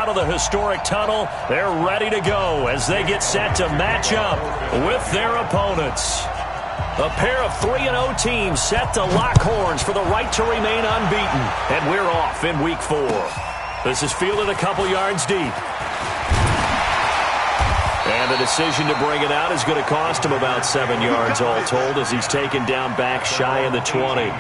out of the historic tunnel. They're ready to go as they get set to match up with their opponents. A pair of 3-0 teams set to lock horns for the right to remain unbeaten. And we're off in week 4. This is fielded a couple yards deep. And the decision to bring it out is going to cost him about 7 yards all told as he's taken down back shy of the 20.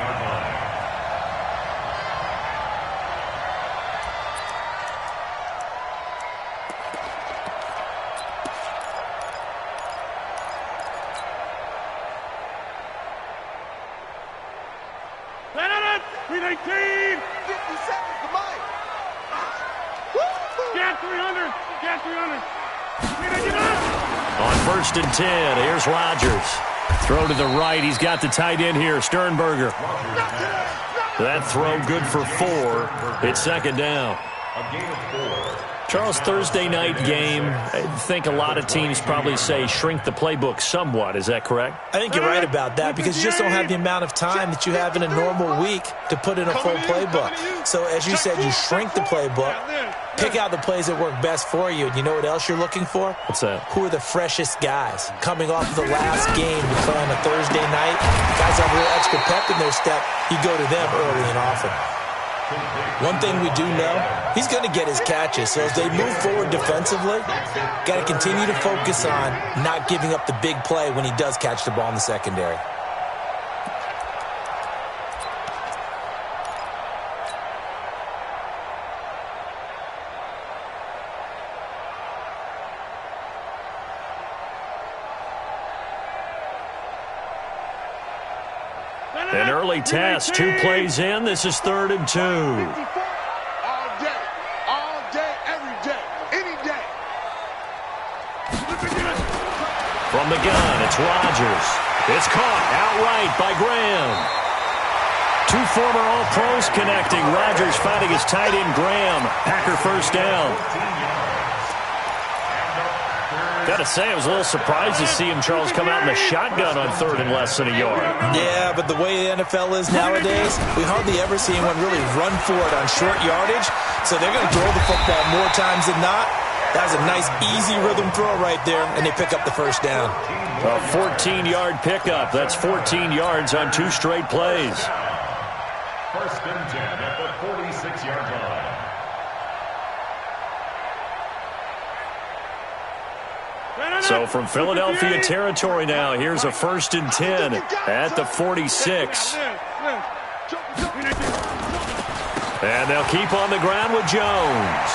On 1st and 10, here's Rodgers. Throw to the right. He's got the tight end here, Sternberger. That throw good for 4. It's 2nd down. Charles, Thursday night game, I think a lot of teams probably say shrink the playbook somewhat. Is that correct? I think you're right about that because you just don't have the amount of time that you have in a normal week to put in a full playbook. So as you said, you shrink the playbook, pick out the plays that work best for you. And you know what else you're looking for? What's that? Who are the freshest guys? Coming off the last game to play on a Thursday night, guys have a little extra pep in their step. You go to them early and often. One thing we do know, he's going to get his catches. So as they move forward defensively, got to continue to focus on not giving up the big play when he does catch the ball in the secondary. An early test, 2 plays in. This is 3rd and 2. All day, every day, any day. From the gun, it's Rodgers. It's caught outright by Graham. 2 former All-Pros connecting. Rodgers finding his tight end, Graham. Packer 1st down. Got to say, I was a little surprised to see him, Charles, come out in the shotgun on 3rd and less than a yard. Yeah, but the way the NFL is nowadays, we hardly ever see anyone really run for it on short yardage. So they're going to throw the football more times than not. That was a nice, easy rhythm throw right there, and they pick up the 1st down. A 14-yard pickup. That's 14 yards on 2 straight plays. 1st and 10 at the 46-yard line. So from Philadelphia territory now, here's a 1st and 10 at the 46. And they'll keep on the ground with Jones.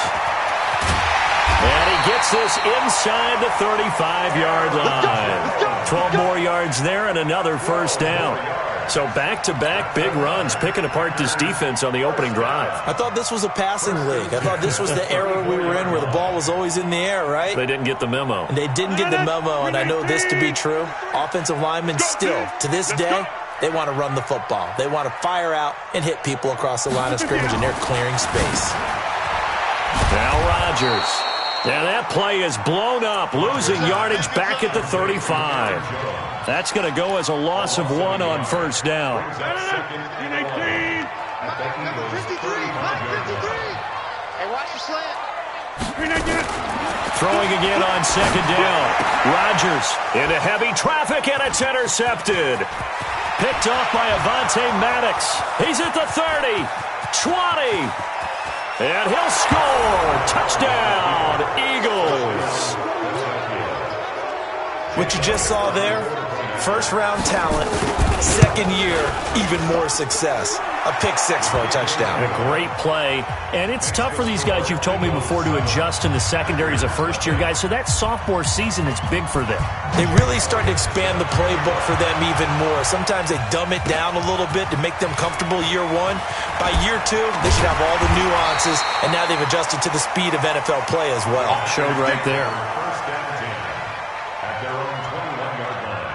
And he gets this inside the 35-yard line. 12 more yards there and another 1st down. So back-to-back big runs, picking apart this defense on the opening drive. I thought this was a passing league. I thought this was the era we were in where the ball was always in the air, right? They didn't get the memo. And they didn't get the memo, and I know this to be true. Offensive linemen still, to this day, they want to run the football. They want to fire out and hit people across the line of scrimmage, and they're clearing space. Now Rodgers. Yeah, that play is blown up, losing yardage back at the 35. That's going to go as a loss of 1 on 1st down. Number 53, 53. Hey, watch your slant. Throwing again on 2nd down. Rodgers into heavy traffic, and it's intercepted. Picked off by Avonte Maddox. He's at the 30, 20. And he'll score. Touchdown, Eagles. What you just saw there, 1st-round talent, 2nd year, even more success. A pick-6 for a touchdown. A great play. And it's tough for these guys, you've told me before, to adjust in the secondary as a first-year guy. So that sophomore season is big for them. They really start to expand the playbook for them even more. Sometimes they dumb it down a little bit to make them comfortable year 1. By year 2, they should have all the nuances, and now they've adjusted to the speed of NFL play as well. Showed right there. First down and 10 at their own 21-yard line.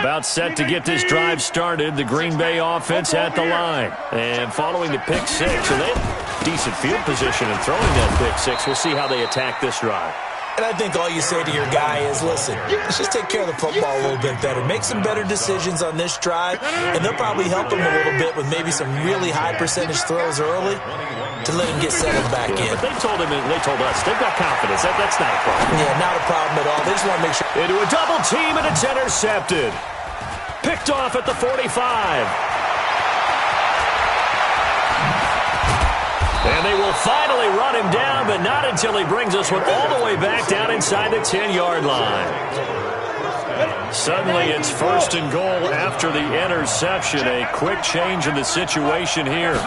About set to get this drive started, the Green Bay offense at the line. And following the pick 6, so they have decent field position and throwing that pick 6. We'll see how they attack this drive. And I think all you say to your guy is, listen, let's just take care of the football a little bit better. Make some better decisions on this drive, and they'll probably help him a little bit with maybe some really high percentage throws early to let him get settled back in. But they told us, they've got confidence. That's not a problem. Yeah, not a problem at all. They just want to make sure. Into a double team, and it's intercepted. Picked off at the 45. And they will finally run him down, but not until he brings us one all the way back down inside the 10-yard line. Suddenly, it's 1st and goal after the interception. A quick change in the situation here.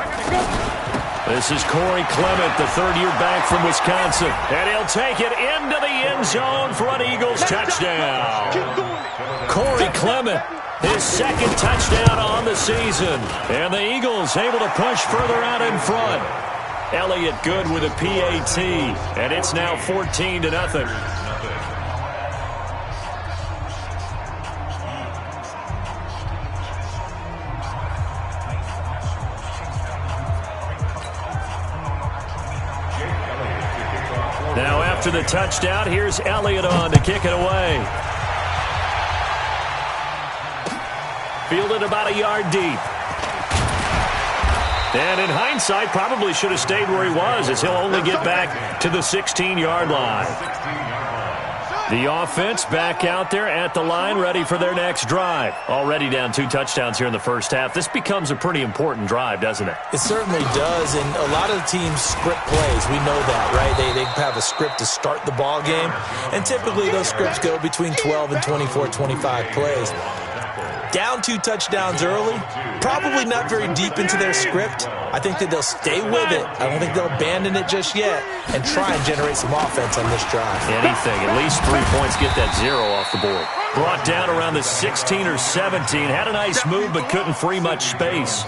This is Corey Clement, the third-year back from Wisconsin. And he'll take it into the end zone for an Eagles touchdown. Corey Clement, his second touchdown on the season. And the Eagles able to push further out in front. Elliott good with a PAT, and it's now 14-0. Now after the touchdown, here's Elliott on to kick it away. Fielded about a yard deep. And in hindsight, probably should have stayed where he was, as he'll only get back to the 16-yard line. The offense back out there at the line, ready for their next drive. Already down 2 touchdowns here in the first half. This becomes a pretty important drive, doesn't it? It certainly does, and a lot of the teams script plays. We know that, right? They have a script to start the ball game, and typically those scripts go between 12 and 24, 25 plays. Down 2 touchdowns early, probably not very deep into their script. I think that they'll stay with it. I don't think they'll abandon it just yet and try and generate some offense on this drive. Anything, at least 3 points, get that 0 off the board. Brought down around the 16 or 17. Had a nice move, but couldn't free much space.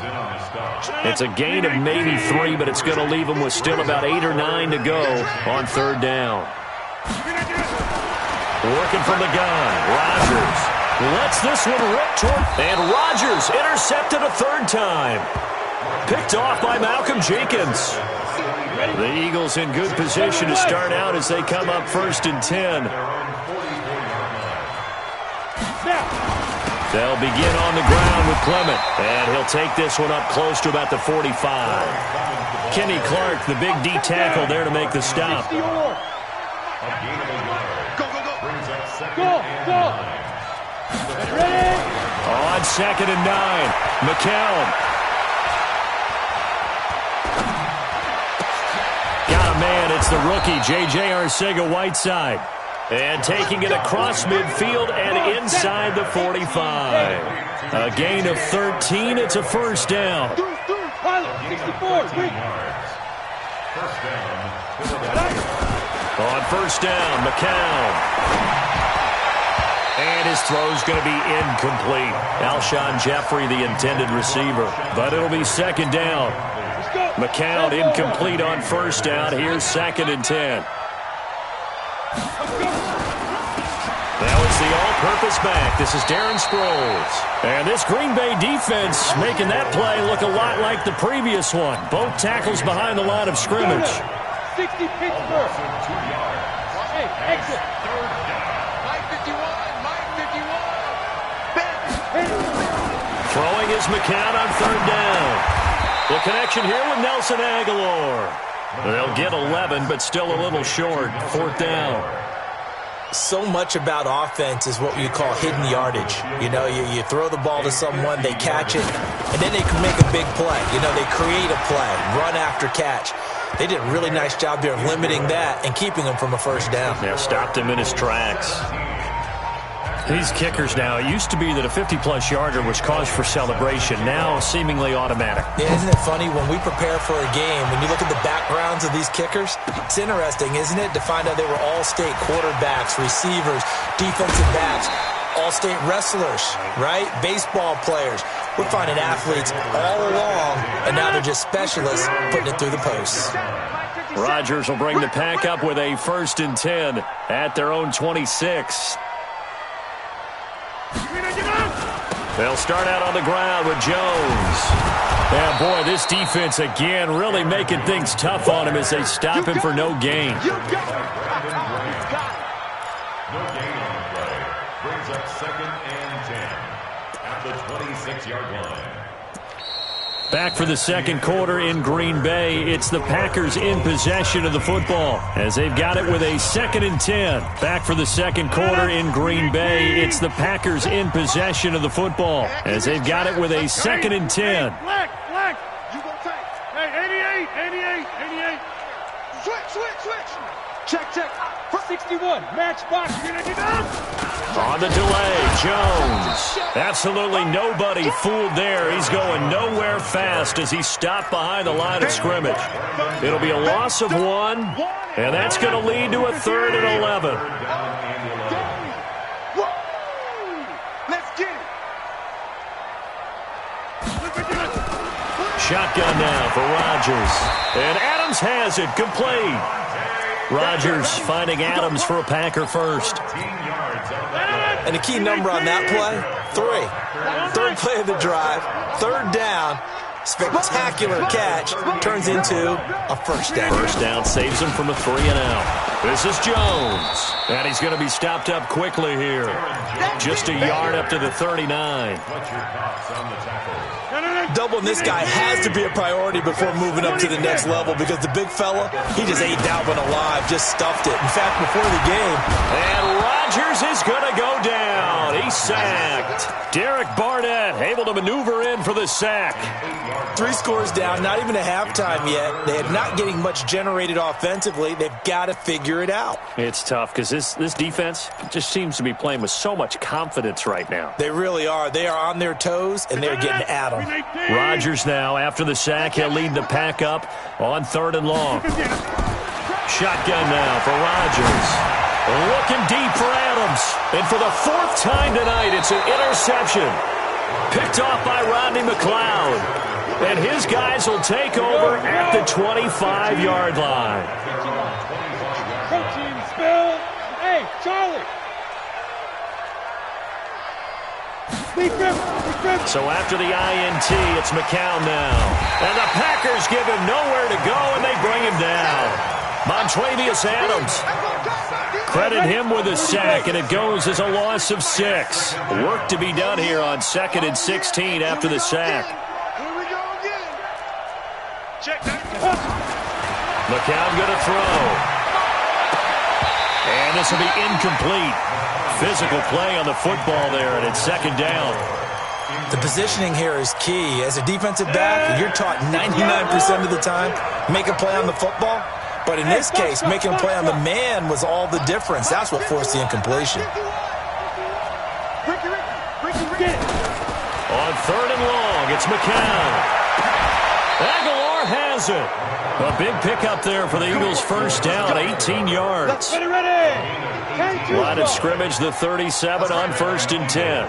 It's a gain of maybe 3, but it's going to leave them with still about 8 or 9 to go on 3rd down. Working from the gun, Rodgers. Lets this one rip toward, and Rodgers intercepted a 3rd time. Picked off by Malcolm Jenkins. The Eagles in good position to start out as they come up 1st and 10. They'll begin on the ground with Clement, and he'll take this one up close to about the 45. Kenny Clark, the big D tackle there to make the stop. Go, go, go. Ready? On 2nd and 9, McCown. Got a man, it's the rookie, J.J. Arcega-Whiteside. And taking it across midfield and inside the 45. A gain of 13, it's a 1st down. 64, On 1st down, McCown. And his throw's going to be incomplete. Alshon Jeffrey, the intended receiver. But it'll be 2nd down. McCown incomplete on 1st down. Here's 2nd and 10. Now it's the all-purpose back. This is Darren Sproles. And this Green Bay defense making that play look a lot like the previous one. Both tackles behind the line of scrimmage. 60 Pittsburgh. Hey, exit. Throwing is McCown on 3rd down. The connection here with Nelson Aguilar. They'll get 11, but still a little short. 4th down. So much about offense is what you call hidden yardage. You know, you throw the ball to someone, they catch it, and then they can make a big play. You know, they create a play, run after catch. They did a really nice job there of limiting that and keeping him from a 1st down. Yeah, stopped him in his tracks. These kickers now, it used to be that a 50-plus yarder was cause for celebration. Now, seemingly automatic. Yeah, isn't it funny? When we prepare for a game, when you look at the backgrounds of these kickers, it's interesting, isn't it, to find out they were all-state quarterbacks, receivers, defensive backs, all-state wrestlers, right? Baseball players. We're finding athletes all along, and now they're just specialists putting it through the posts. Rodgers will bring the pack up with a 1st and 10 at their own 26. They'll start out on the ground with Jones. Yeah, boy, this defense again really making things tough on him as they stop him for no gain. You got it. 26-yard line. Back for the second quarter in Green Bay. It's the Packers in possession of the football as they've got it with a 2nd and 10. Back for the second quarter in Green Bay. It's the Packers in possession of the football as they've got it with a 2nd and 10. Flex. You go tight. Hey, 88. Switch. Check. 61. Match box. You're going to get down. On the delay, Jones. Absolutely nobody fooled there. He's going nowhere fast as he stopped behind the line of scrimmage. It'll be a loss of 1, and that's going to lead to a 3rd and 11. Let's get it. Shotgun now for Rodgers. And Adams has it, complete. Rodgers finding Adams for a Packer first. And the key number on that play, 3. Third play of the drive, 3rd down, spectacular catch, turns into a first down. First down saves him from a 3 and out. This is Jones. And he's going to be stopped up quickly here. Just a yard up to the 39. What's your thoughts on the tackle? Doubling this guy has to be a priority before moving up to the next level because the big fella, he just ate that one alive, just stuffed it. In fact, before the game. And Rodgers is going to go down. He's sacked. Derek Barnett able to maneuver in for the sack. 3 scores down, not even a halftime yet. They're not getting much generated offensively. They've got to figure it out. It's tough because this defense just seems to be playing with so much confidence right now. They really are. They are on their toes, and they're getting at them. Rodgers now, after the sack, he'll lead the pack up on 3rd and long. Shotgun now for Rodgers. Looking deep for Adams. And for the 4th time tonight, it's an interception. Picked off by Rodney McLeod. And his guys will take over at the 25-yard line. Protein spill. Hey, Charlie. So after the INT, it's McCown now. And the Packers give him nowhere to go, and they bring him down. Montravius Adams. Credit him with a sack, and it goes as a loss of 6. Work to be done here on 2nd and 16 after the sack. Here we go again. Check that. McCown going to throw. And this will be incomplete. Physical play on the football there, and it's 2nd down. The positioning here is key. As a defensive back, you're taught 99% of the time, make a play on the football. But in this case, making a play on the man was all the difference. That's what forced the incompletion. On 3rd and long, it's McCown. Aguilar has it. A big pickup there for the Eagles' first down, 18 yards. Line of scrimmage, the 37 on 1st and 10.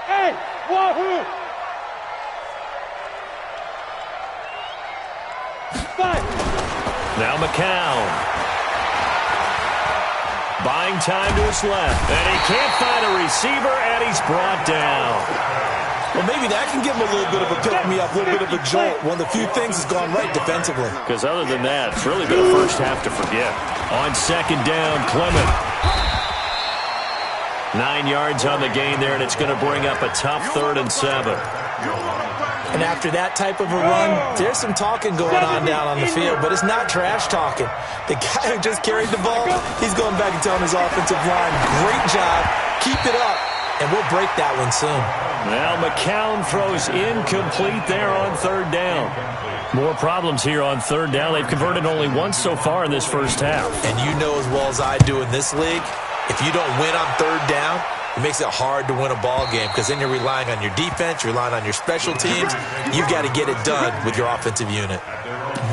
Hey, wahoo! 5. Now McCown. Buying time to his left. And he can't find a receiver, and he's brought down. Well, maybe that can give him a little bit of a pick-me-up, a little bit of a jolt. One of the few things has gone right defensively. Because other than that, it's really been a first half to forget. On 2nd down, Clement. 9 yards on the gain there, and it's going to bring up a tough 3rd and 7. And after that type of a run, there's some talking going on down on the field, but it's not trash talking. The guy who just carried the ball, he's going back and telling his offensive line, great job, keep it up, and we'll break that one soon. Now McCown throws incomplete there on 3rd down. More problems here on 3rd down. They've converted only once so far in this first half. And you know as well as I do in this league, if you don't win on 3rd down, it makes it hard to win a ball game because then you're relying on your defense, you're relying on your special teams. You've got to get it done with your offensive unit.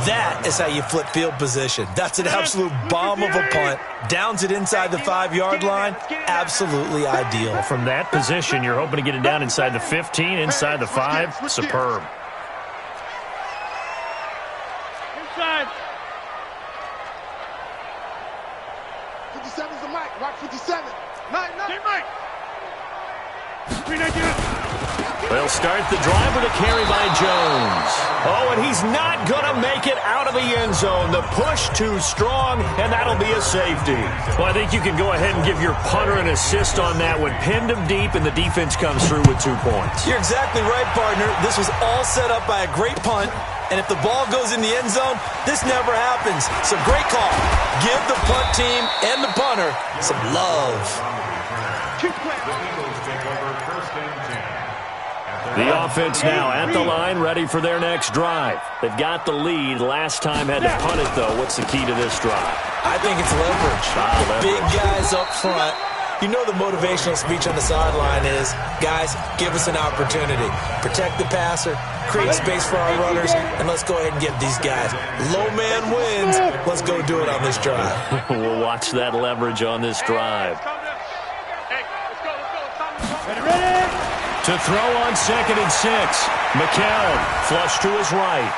That is how you flip field position. That's an absolute bomb of a punt. Downs it inside the 5-yard line. Absolutely ideal. From that position, you're hoping to get it down inside the 15, inside the 5. Superb. Inside. 57's the mic. Rock 57. Mike. 399. They'll start the drive with a carry by Jones. Oh, and he's not going to make it out of the end zone. The push too strong, and that'll be a safety. Well, I think you can go ahead and give your punter an assist on that one. Pinned him deep, and the defense comes through with 2 points. You're exactly right, partner. This was all set up by a great punt, and if the ball goes in the end zone, this never happens. So great call. Give the punt team and the punter some love. The offense now at the line, ready for their next drive. They've got the lead. Last time had to punt it, though. What's the key to this drive? I think it's leverage. Big guys up front. You know the motivational speech on the sideline is, guys, give us an opportunity. Protect the passer, create space for our runners, and let's go ahead and get these guys. Low man wins. Let's go do it on this drive. We'll watch that leverage on this drive. Ready? To throw on 2nd and 6. McCown flush to his right.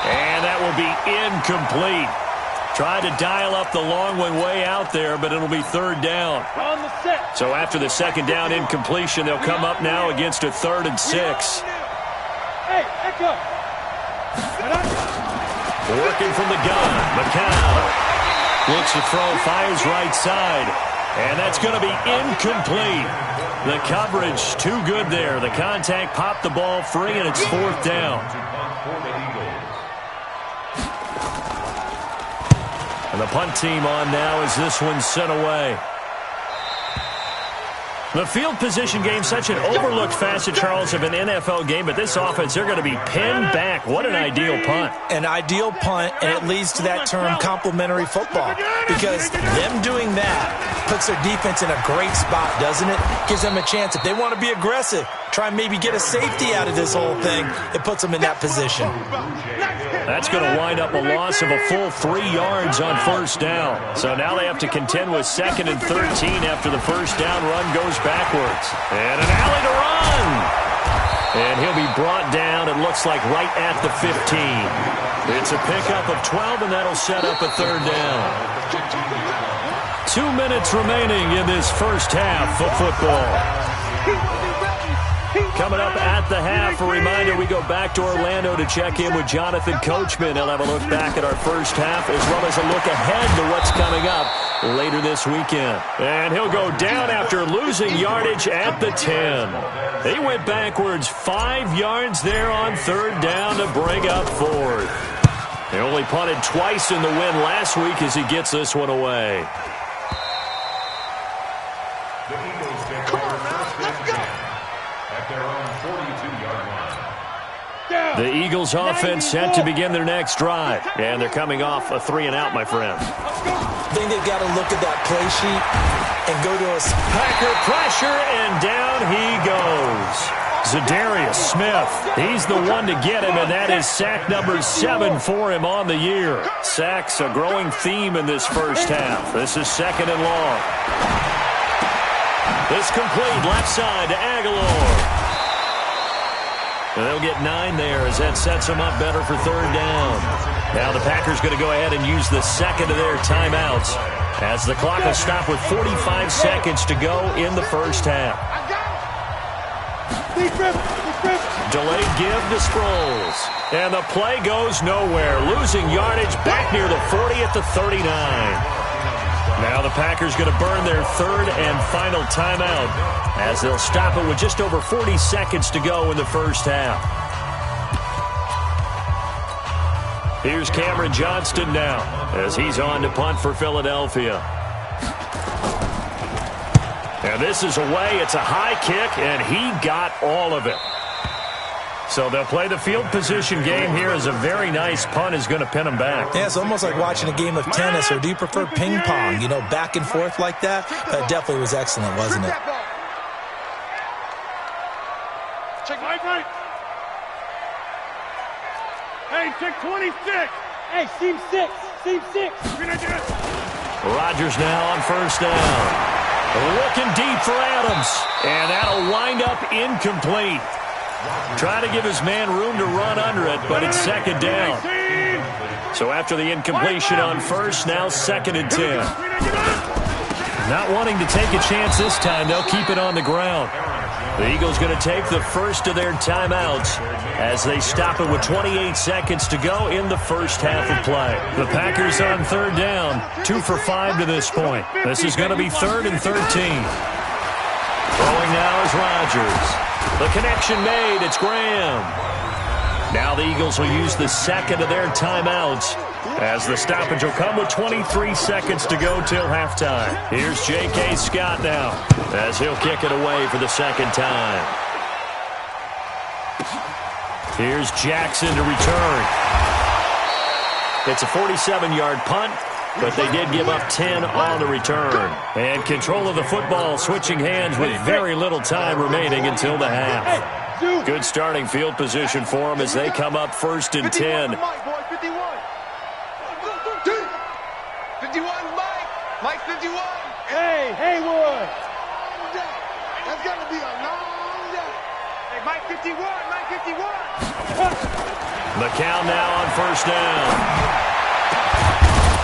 And that will be incomplete. Tried to dial up the long one way out there, but it'll be 3rd down. On the set. So after the 2nd down incompletion, they'll come up now against a 3rd and 6. Hey, echo. Working from the gun. McCown looks to throw, fires right side. And that's going to be incomplete. The coverage too good there. The contact popped the ball free, and it's 4th down. And the punt team on now as this one's sent away. The field position game, such an overlooked facet, Charles, of an NFL game, but this offense, they're going to be pinned back. What an ideal punt. An ideal punt, and it leads to that term complementary football, because them doing that puts their defense in a great spot, doesn't it? Gives them a chance. If they want to be aggressive, try and maybe get a safety out of this whole thing, it puts them in that position. That's going to wind up a loss of a full 3 yards on 1st down. So now they have to contend with 2nd and 13 after the 1st down run goes backwards. And an alley to run. And he'll be brought down, it looks like, right at the 15. It's a pickup of 12, and that'll set up a 3rd down. 2 minutes remaining in this first half of football. Coming up at the half, a reminder, we go back to Orlando to check in with Jonathan Coachman. He'll have a look back at our first half as well as a look ahead to what's coming up later this weekend. And he'll go down after losing yardage at the 10. He went backwards 5 yards there on 3rd down to bring up 4th. He only punted twice in the win last week as he gets this one away. The Eagles offense set to begin their next drive. And they're coming off a 3-and-out, my friend. I think they've got to look at that play sheet and go to a Packer pressure, and down he goes. Za'Darius Smith, he's the one to get him, and that is sack number 7 for him on the year. Sacks a growing theme in this first half. This is 2nd and long. This complete left side to Aguilar. And they'll get 9 there as that sets them up better for 3rd down. Now the Packers going to go ahead and use the 2nd of their timeouts as the clock will stop with 45 seconds to go in the first half. Delayed give to Sproles. And the play goes nowhere. Losing yardage back near the 40 at the 39. Now the Packers going to burn their 3rd and final timeout as they'll stop it with just over 40 seconds to go in the first half. Here's Cameron Johnston now as he's on to punt for Philadelphia. And this is away. It's a high kick, and he got all of it. So they'll play the field position game here as a very nice punt is going to pin them back. Yeah, it's almost like watching a game of tennis, or do you prefer ping pong? You know, back and forth like that? That definitely was excellent, wasn't it? Check right. Hey, check 26. Hey, seam 6. Seam 6. Rodgers now on 1st down. Looking deep for Adams. And that'll wind up incomplete. Trying to give his man room to run under it, but it's 2nd down. So after the incompletion on 1st, now 2nd and 10. Not wanting to take a chance this time, they'll keep it on the ground. The Eagles going to take the first of their timeouts as they stop it with 28 seconds to go in the first half of play. The Packers on third down, 2 for 5 to this point. This is going to be 3rd and 13. Throwing now is Rodgers. The connection made. It's Graham. Now the Eagles will use the second of their timeouts as the stoppage will come with 23 seconds to go till halftime. Here's J.K. Scott now as he'll kick it away for the second time. Here's Jackson to return. It's a 47-yard punt, but they did give up 10 on the return. And control of the football switching hands with very little time remaining until the half. Good starting field position for them as they come up 1st and 10. 51, Mike 51. Hey, Haywood. That's got to be a long day. Hey, Mike 51, Mike 51. McCown now on 1st down.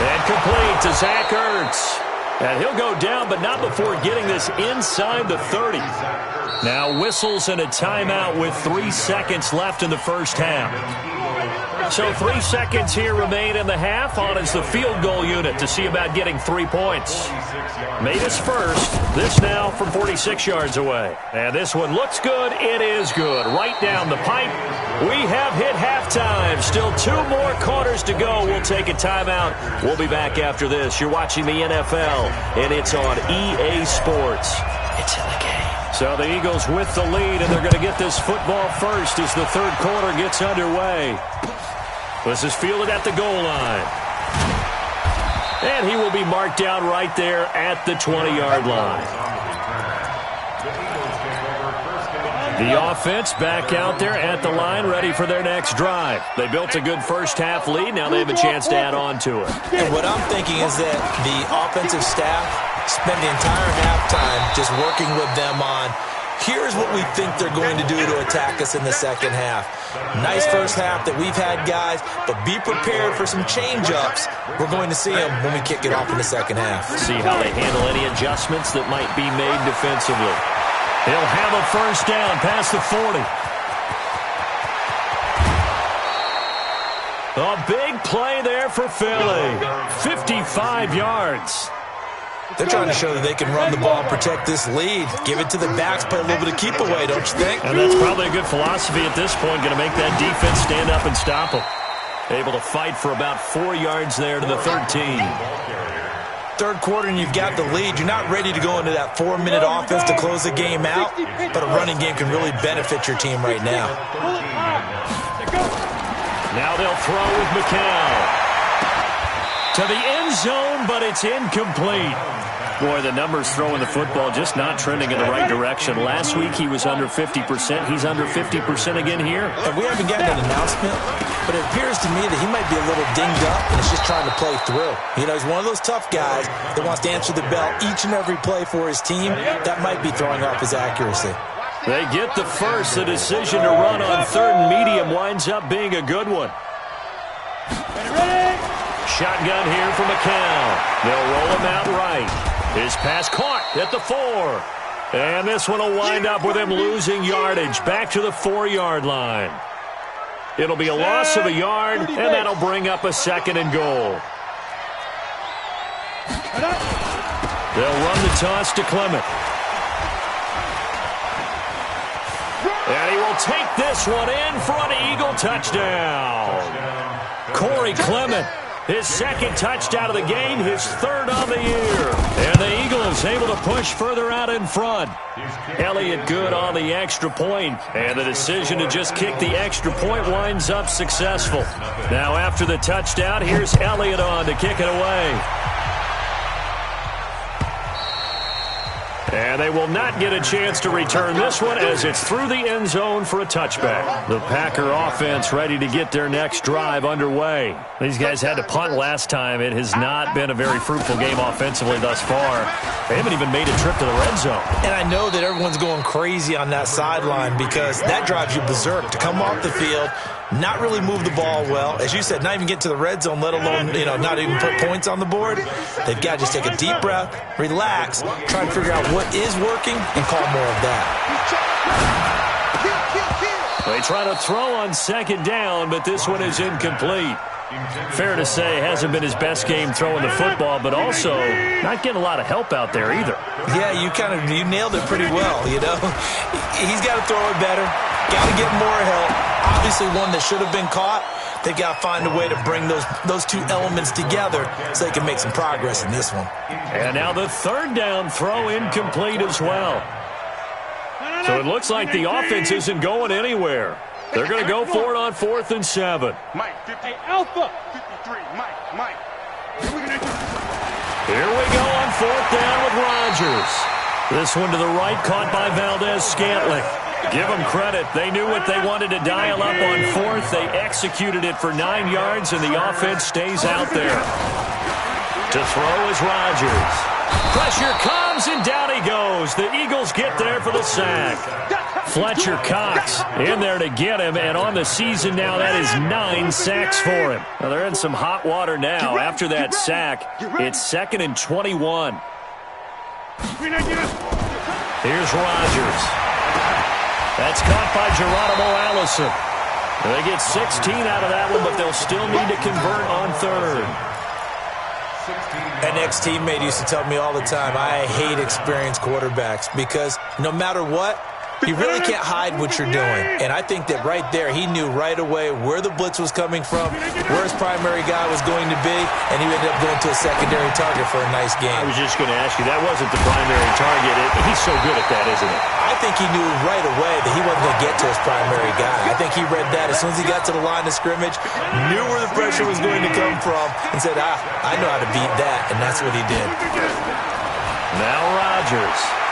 And complete to Zach Ertz. And he'll go down, but not before getting this inside the 30. Now whistles and a timeout with 3 seconds left in the first half. So 3 seconds here remain in the half. On is the field goal unit to see about getting 3 points. Made his first. This now from 46 yards away. And this one looks good. It is good. Right down the pipe. We have hit halftime. Still 2 more quarters to go. We'll take a timeout. We'll be back after this. You're watching the NFL, and it's on EA Sports. It's in the game. So the Eagles with the lead, and they're going to get this football first as the 3rd quarter gets underway. This is fielded at the goal line. And he will be marked down right there at the 20-yard line. The offense back out there at the line, ready for their next drive. They built a good first half lead. Now they have a chance to add on to it. And what I'm thinking is that the offensive staff spend the entire halftime just working with them on, here's what we think they're going to do to attack us in the second half. Nice first half that we've had, guys, but be prepared for some change-ups. We're going to see them when we kick it off in the second half. See how they handle any adjustments that might be made defensively. He'll have a first down past the 40. A big play there for Philly. 55 yards. They're trying to show that they can run the ball and protect this lead. Give it to the backs, play a little bit of keep away, don't you think? And that's probably a good philosophy at this point. Going to make that defense stand up and stop them. Able to fight for about 4 yards there to the 13. 3rd quarter and you've got the lead. You're not ready to go into that 4-minute offense to close the game out, but a running game can really benefit your team right now. Now they'll throw with McCown. To the end zone, but it's incomplete. Boy, the numbers throwing the football just not trending in the right direction. Last week he was under 50%. He's under 50% again here. And we haven't gotten an announcement, but it appears to me that he might be a little dinged up and is just trying to play through. You know, he's one of those tough guys that wants to answer the bell each and every play for his team. That might be throwing off his accuracy. They get the first. The decision to run on 3rd and medium winds up being a good one. Shotgun here for McCown. They'll roll him out right. His pass caught at the 4. And this one will wind up with him losing yardage back to the 4-yard line. It'll be a loss of a yard, and that'll bring up a 2nd and goal. They'll run the toss to Clement. And he will take this one in for an Eagle touchdown. Corey Clement. His 2nd touchdown of the game, his 3rd on the year. And the Eagles able to push further out in front. Elliott good on the extra point. And the decision to just kick the extra point winds up successful. Now after the touchdown, here's Elliott on to kick it away. And they will not get a chance to return this one as it's through the end zone for a touchback. The Packer offense ready to get their next drive underway. These guys had to punt last time. It has not been a very fruitful game offensively thus far. They haven't even made a trip to the red zone. And I know that everyone's going crazy on that sideline because that drives you berserk to come off the field, not really move the ball well. As you said, not even get to the red zone, let alone, not even put points on the board. They've got to just take a deep breath, relax, try and figure out what is working, and call more of that. They try to throw on second down, but this one is incomplete. Fair to say, hasn't been his best game throwing the football, but also not getting a lot of help out there either. Yeah, you nailed it pretty well, He's got to throw it better, got to get more help. Obviously one that should have been caught. They got to find a way to bring those two elements together so they can make some progress in this one. And now the third down throw incomplete as well. So it looks like the offense isn't going anywhere. They're going to go for it on 4th and 7. Mike, 50, Alpha, 53, Mike. Here we go on 4th down with Rodgers. This one to the right, caught by Valdez-Scantling. Give them credit. They knew what they wanted to dial up on 4th. They executed it for 9 yards, and the offense stays out there. To throw is Rodgers. Pressure comes, and down he goes. The Eagles get there for the sack. Fletcher Cox in there to get him, and on the season now, that is 9 sacks for him. Now, they're in some hot water now. After that sack, it's 2nd and 21. Here's Rodgers. That's caught by Geronimo Allison. They get 16 out of that one, but they'll still need to convert on 3rd. An ex-teammate used to tell me all the time, I hate experienced quarterbacks because no matter what, you really can't hide what you're doing. And I think that right there, he knew right away where the blitz was coming from, where his primary guy was going to be, and he ended up going to a secondary target for a nice game. I was just going to ask you, that wasn't the primary target. He's so good at that, isn't he? I think he knew right away that he wasn't going to get to his primary guy. I think he read that as soon as he got to the line of scrimmage, knew where the pressure was going to come from, and said, I know how to beat that, and that's what he did. Now Rodgers.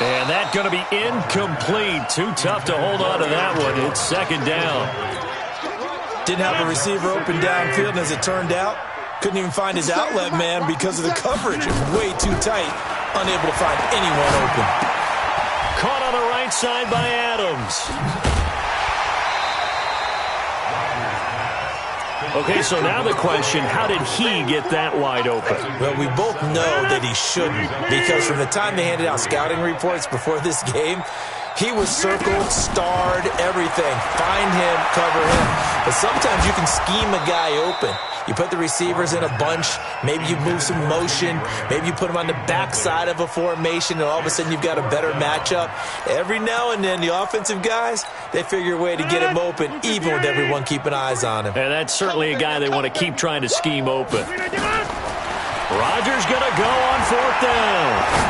And that's going to be incomplete. Too tough to hold on to that one. It's 2nd down. Didn't have a receiver open downfield, and as it turned out, couldn't even find his outlet man because of the coverage. Way too tight, unable to find anyone open. Caught on the right side by Adams. Okay, so now the question, how did he get that wide open? Well, we both know that he shouldn't, because from the time they handed out scouting reports before this game, he was circled, starred, everything. Find him, cover him. But sometimes you can scheme a guy open. You put the receivers in a bunch. Maybe you move some motion. Maybe you put them on the backside of a formation, and all of a sudden you've got a better matchup. Every now and then, the offensive guys, they figure a way to get him open, even with everyone keeping eyes on him. And that's certainly a guy they want to keep trying to scheme open. Rodgers going to go on 4th down.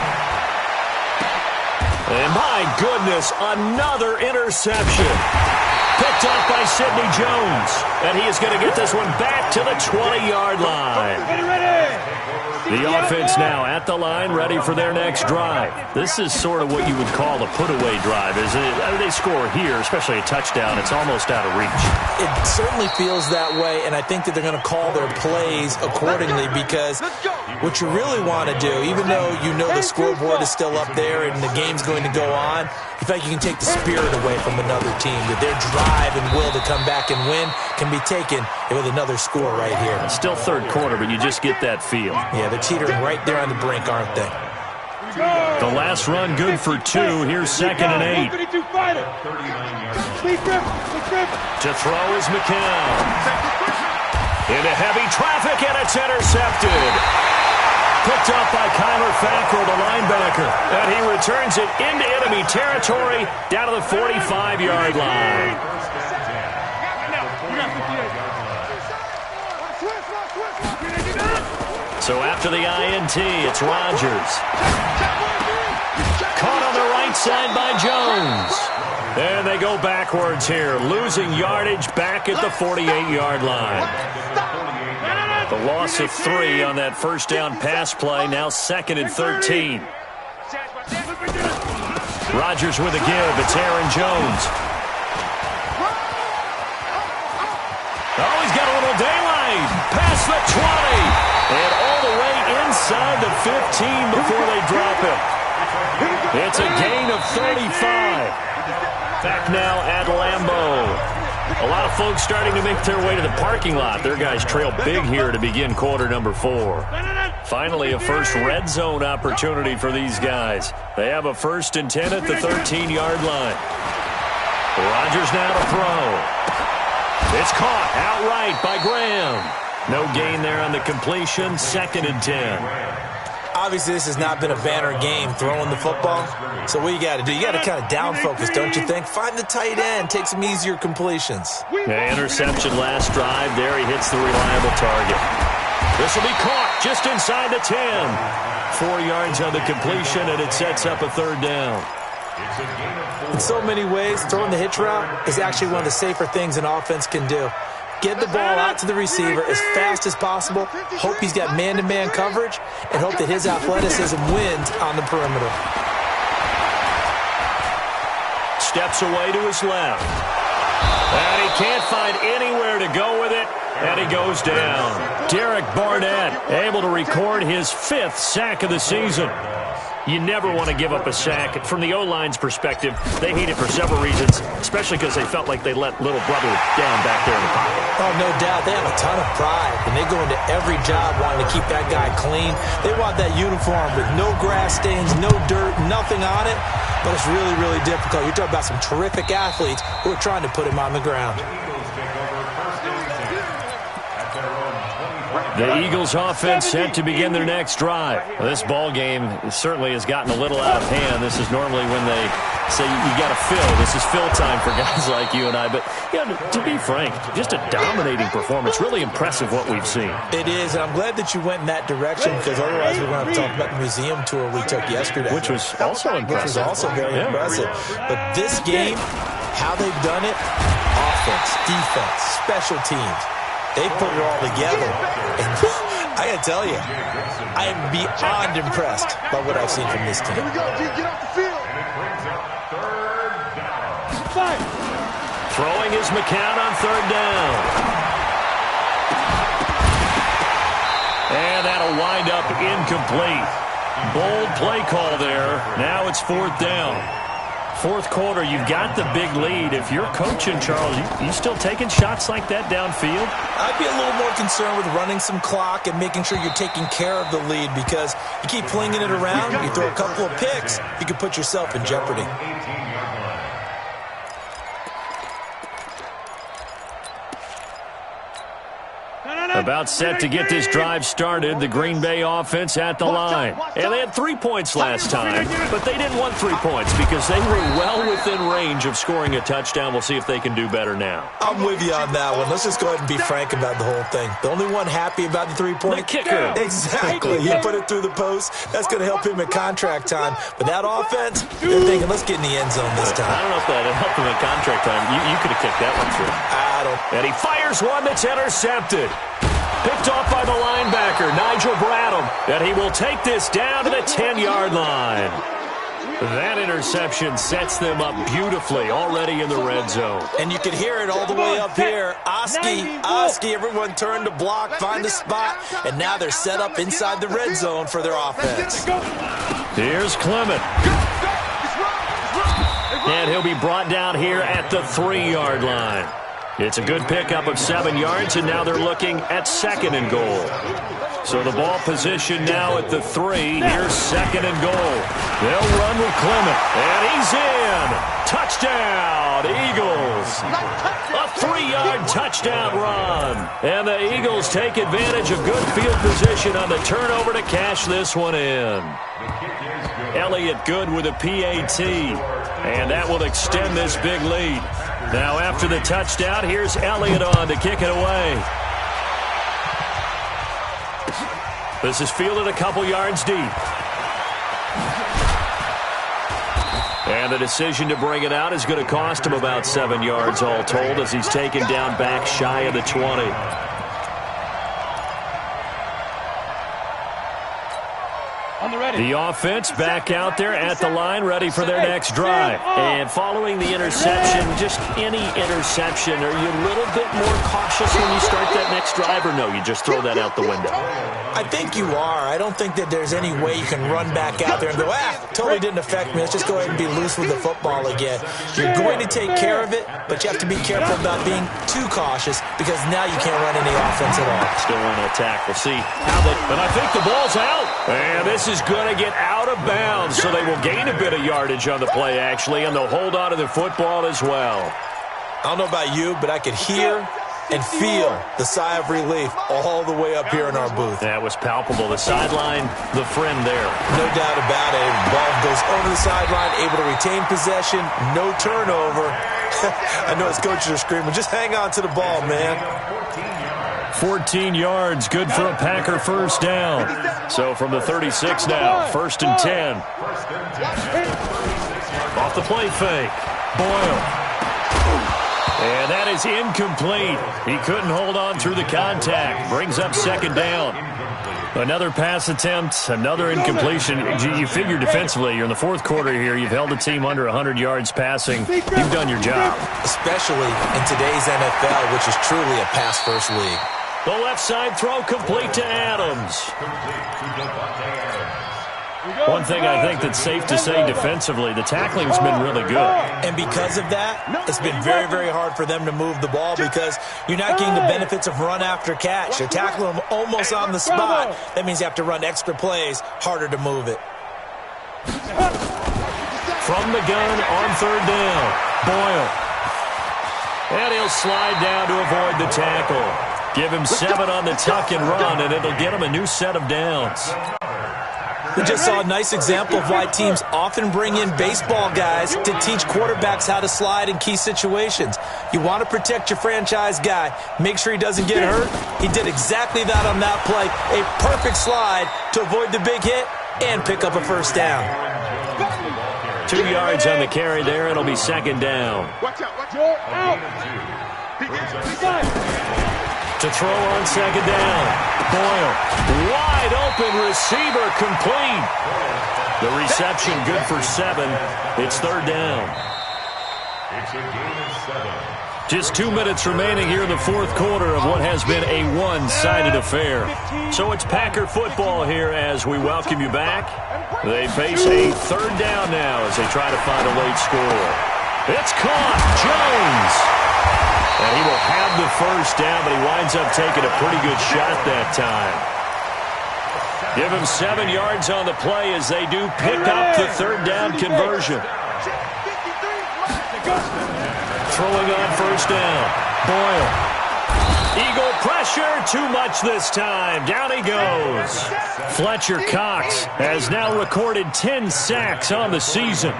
And my goodness, another interception. Picked off by Sidney Jones. And he is going to get this one back to the 20-yard line. The offense now at the line, ready for their next drive. This is sort of what you would call a put-away drive, isn't it? They score here, especially a touchdown. It's almost out of reach. It certainly feels that way, and I think that they're going to call their plays accordingly because what you really want to do, even though you know the scoreboard is still up there and the game's going to go on, you feel like you can take the spirit away from another team, that their drive and will to come back and win can be taken with another score right here. Still 3rd quarter, but you just get that feel. Yeah, they're teetering right there on the brink, aren't they? The last run good for 2. Here's 2nd and 8. To throw is McCown. Into heavy traffic, and it's intercepted. Picked up by Kyler Fackrell, the linebacker. And he returns it into enemy territory down to the 45-yard line. So after the INT, it's Rodgers. Caught on the right side by Jones. And they go backwards here, losing yardage back at the 48-yard line. The loss of 3 on that first down pass play. Now 2nd and 13. Rodgers with a give. It's Aaron Jones. Oh, he's got a little daylight. Past the 20. And all the way inside the 15 before they drop him. It's a gain of 35. Back now at Lambeau. A lot of folks starting to make their way to the parking lot. Their guys trail big here to begin quarter number 4. Finally, a first red zone opportunity for these guys. They have a 1st and 10 at the 13-yard line. Rodgers now to throw. It's caught outright by Graham. No gain there on the completion. 2nd and 10. Obviously, this has not been a banner game throwing the football. So what you got to do, you got to kind of down focus, don't you think? Find the tight end, take some easier completions. Yeah, interception last drive. There he hits the reliable target. This will be caught just inside the 10. 4 yards on the completion, and it sets up a 3rd down. In so many ways, throwing the hitch route is actually one of the safer things an offense can do. Get the ball out to the receiver as fast as possible, hope he's got man-to-man coverage, and hope that his athleticism wins on the perimeter. Steps away to his left. And he can't find anywhere to go with it, and he goes down. Derek Barnett able to record his 5th sack of the season. You never want to give up a sack. From the O-line's perspective, they hate it for several reasons, especially because they felt like they let little brother down back there in the pocket. Oh, no doubt. They have a ton of pride, and they go into every job wanting to keep that guy clean. They want that uniform with no grass stains, no dirt, nothing on it, but it's really, really difficult. You're talking about some terrific athletes who are trying to put him on the ground. The Eagles offense set to begin their next drive. Well, this ball game certainly has gotten a little out of hand. This is normally when they say you got to fill. This is fill time for guys like you and I. But to be frank, just a dominating performance. Really impressive what we've seen. It is, and I'm glad that you went in that direction because otherwise we're going to talk about the museum tour we took yesterday. Which was also impressive. Which was also very impressive. But this game, how they've done it, offense, defense, special teams. They put it all together, and I got to tell you, I am beyond impressed by what I've seen from this team. Here we go, G. Get off the field. Throwing is McCown on 3rd down. And that'll wind up incomplete. Bold play call there. Now it's 4th down. 4th quarter, you've got the big lead. If you're coaching, Charles, you still taking shots like that downfield? I'd be a little more concerned with running some clock and making sure you're taking care of the lead because you keep flinging it around, you throw a couple of picks, you can put yourself in jeopardy. About set to get this drive started, the Green Bay offense at the line. And they had 3 points last time, but they didn't want 3 points because they were well within range of scoring a touchdown. We'll see if they can do better now. I'm with you on that one. Let's just go ahead and be frank about the whole thing. The only one happy about the 3-point? The kicker. Exactly. He put it through the post. That's going to help him at contract time. But that offense, they're thinking, let's get in the end zone this time. I don't know if that helped him at contract time. You could have kicked that one through. And he fires one that's intercepted. Picked off by the linebacker, Nigel Bradham. And he will take this down to the 10-yard line. That interception sets them up beautifully already in the red zone. And you can hear it all the way up here. Oski, everyone turned to block, find a spot, and now they're set up inside the red zone for their offense. Here's Clement. And he'll be brought down here at the 3-yard line. It's a good pickup of 7 yards, and now they're looking at 2nd and goal. So the ball position now at the 3. Here's 2nd and goal. They'll run with Clement, and he's in. Touchdown, Eagles. A 3-yard touchdown run. And the Eagles take advantage of good field position on the turnover to cash this one in. Elliott good with a PAT, and that will extend this big lead. Now after the touchdown, here's Elliott on to kick it away. This is fielded a couple yards deep. And the decision to bring it out is going to cost him about 7 yards all told as he's taken down back shy of the 20. The offense back out there at the line, ready for their next drive. And following the interception, just any interception, are you a little bit more cautious when you start that next drive, or no, you just throw that out the window? I think you are. I don't think that there's any way you can run back out there and go, totally didn't affect me. Let's just go ahead and be loose with the football again. You're going to take care of it, but you have to be careful about being too cautious because now you can't run any offense at all. Still on an attack. We'll see how they... But I think the ball's out. And this is going to get out of bounds, so they will gain a bit of yardage on the play, actually, and they'll hold on to the football as well. I don't know about you, but I could hear and feel the sigh of relief all the way up here in our booth. That was palpable. The sideline, the friend there. No doubt about it. The ball goes over the sideline, able to retain possession, no turnover. I know his coaches are screaming, just hang on to the ball, man. 14 yards, good for a Packer first down. So from the 36 now, 1st and 10. Off the play fake. Boyle. And that is incomplete. He couldn't hold on through the contact. Brings up 2nd down. Another pass attempt, another incompletion. You figure defensively, you're in the 4th quarter here. You've held a team under 100 yards passing. You've done your job. Especially in today's NFL, which is truly a pass-first league. The left side throw complete to Adams. One thing I think that's safe to say defensively, the tackling's been really good. And because of that, it's been very, very hard for them to move the ball because you're not getting the benefits of run after catch. You're tackling them almost on the spot. That means you have to run extra plays, harder to move it. From the gun on 3rd down, Boyle. And he'll slide down to avoid the tackle. Give him 7 on the tuck and run, and it'll get him a new set of downs. We just saw a nice example of why teams often bring in baseball guys to teach quarterbacks how to slide in key situations. You want to protect your franchise guy. Make sure he doesn't get hurt. He did exactly that on that play. A perfect slide to avoid the big hit and pick up a first down. 2 yards on the carry there. It'll be 2nd down. Watch out. To throw on 2nd down. Boyle. Wide open receiver complete. The reception good for 7. It's 3rd down. It's a gain of 7. Just 2 minutes remaining here in the 4th quarter of what has been a one-sided affair. So it's Packer football here as we welcome you back. They face a 3rd down now as they try to find a late score. It's caught. Jones. And he will have the first down, but he winds up taking a pretty good shot that time. Give him 7 yards on the play as they do pick up the 3rd down conversion. Throwing on 1st down. Boyle. Eagle pressure, too much this time. Down he goes. Fletcher Cox has now recorded 10 sacks on the season.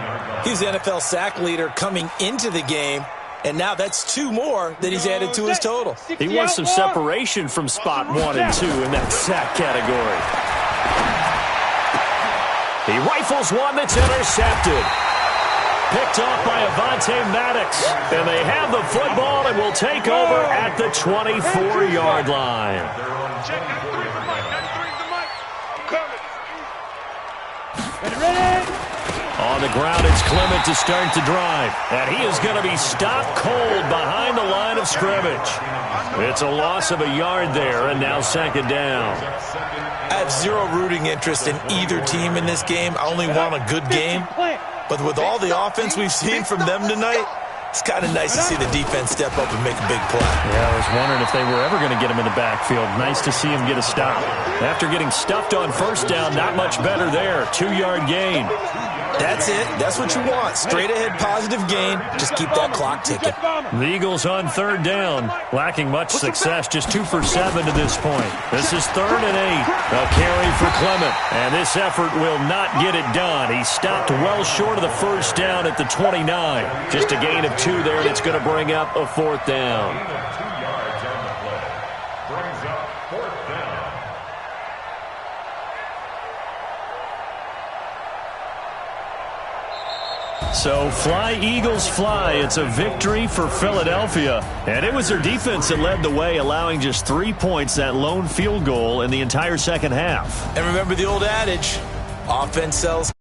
He's the NFL sack leader coming into the game. And now that's 2 more that he's added to his total. He wants some separation from spot 1 and 2 in that sack category. He rifles one that's intercepted. Picked off by Avonte Maddox. And they have the football and will take over at the 24-yard line. On the ground, it's Clement to start the drive. And he is going to be stopped cold behind the line of scrimmage. It's a loss of a yard there, and now 2nd down. I have zero rooting interest in either team in this game. I only want a good game. But with all the offense we've seen from them tonight, it's kind of nice to see the defense step up and make a big play. Yeah, I was wondering if they were ever going to get him in the backfield. Nice to see him get a stop. After getting stuffed on 1st down, not much better there. 2-yard gain. That's it. That's what you want. Straight ahead, positive gain. Just keep that clock ticking. The Eagles on 3rd down. Lacking much success. Just 2 for 7 to this point. This is 3rd and 8. A carry for Clement. And this effort will not get it done. He stopped well short of the first down at the 29. Just a gain of 2 there, and it's going to bring up a 4th down. 2 yards on the play. Brings up 4th down. So fly, Eagles, fly. It's a victory for Philadelphia. And it was their defense that led the way, allowing just 3 points, that lone field goal in the entire second half. And remember the old adage, Offense sells.